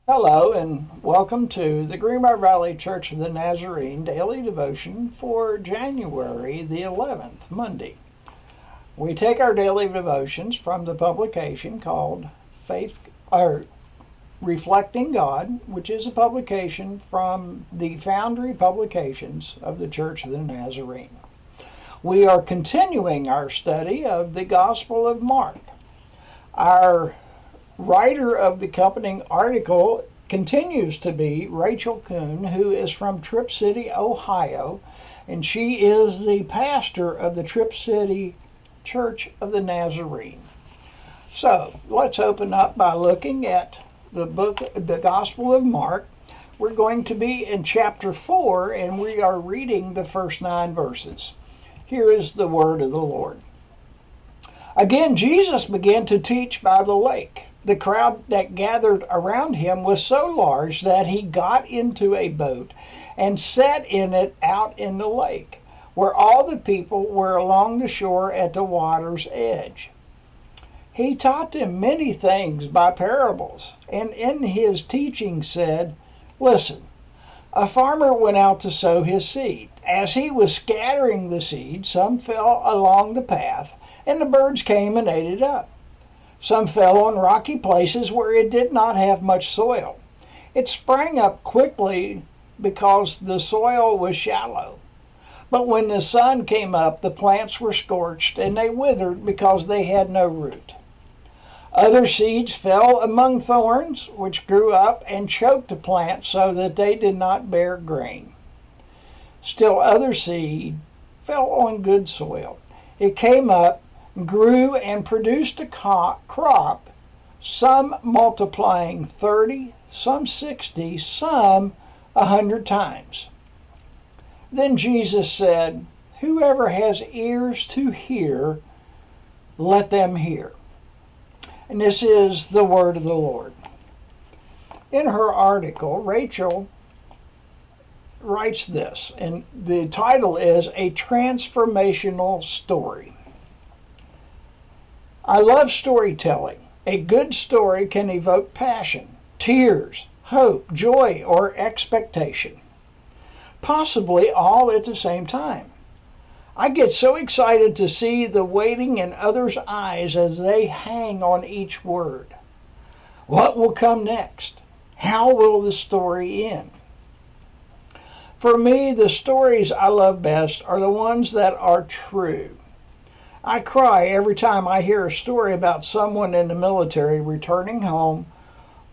Hello and welcome to the Greenbrier Valley Church of the Nazarene Daily Devotion for January the 11th, Monday. We take our daily devotions from the publication called Reflecting God, which is a publication from the Foundry Publications of the Church of the Nazarene. We are continuing our study of the Gospel of Mark. Our writer of the accompanying article continues to be Rachel Kuhn, who is from Trip City, Ohio, and she is the pastor of the Trip City Church of the Nazarene. So let's open up by looking at the Gospel of Mark. We're going to be in chapter 4, and we are reading the first 9 verses. Here is the word of the Lord. Again, Jesus began to teach by the lake. The crowd that gathered around him was so large that he got into a boat and sat in it out in the lake, where all the people were along the shore at the water's edge. He taught them many things by parables, and in his teaching said, "Listen, a farmer went out to sow his seed. As he was scattering the seed, some fell along the path, and the birds came and ate it up. Some fell on rocky places where it did not have much soil. It sprang up quickly because the soil was shallow. But when the sun came up, the plants were scorched and they withered because they had no root. Other seeds fell among thorns, which grew up and choked the plants so that they did not bear grain. Still other seed fell on good soil. It came up, grew, and produced a crop, some multiplying 30, some 60, some 100 times." Then Jesus said, "Whoever has ears to hear, let them hear." And this is the word of the Lord. In her article, Rachel writes this, and the title is A Transformational Story. I love storytelling. A good story can evoke passion, tears, hope, joy, or expectation, possibly all at the same time. I get so excited to see the waiting in others' eyes as they hang on each word. What will come next? How will the story end? For me, the stories I love best are the ones that are true. I cry every time I hear a story about someone in the military returning home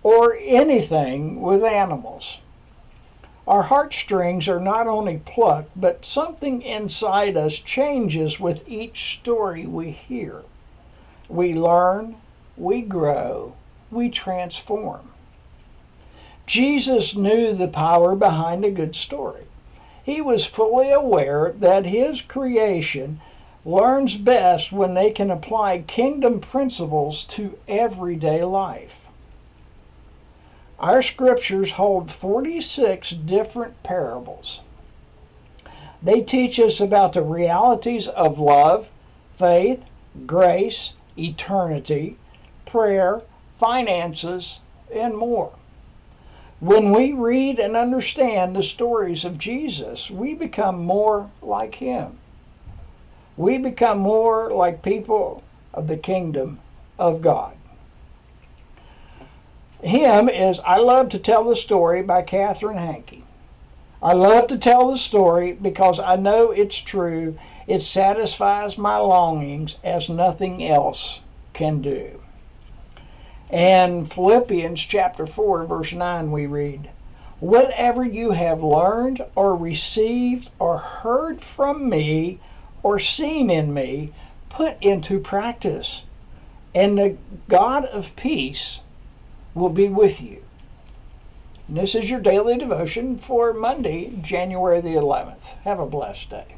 or anything with animals. Our heartstrings are not only plucked, but something inside us changes with each story we hear. We learn, we grow, we transform. Jesus knew the power behind a good story. He was fully aware that his creation learns best when they can apply kingdom principles to everyday life. Our scriptures hold 46 different parables. They teach us about the realities of love, faith, grace, eternity, prayer, finances, and more. When we read and understand the stories of Jesus, we become more like him. We become more like people of the kingdom of God. Hymn is I Love to Tell the Story by Catherine Hankey. I love to tell the story because I know it's true. It satisfies my longings as nothing else can do. And Philippians chapter 4, verse 9 we read, "Whatever you have learned or received or heard from me or seen in me, put into practice, and the God of peace will be with you." And this is your daily devotion for Monday, January the 11th. Have a blessed day.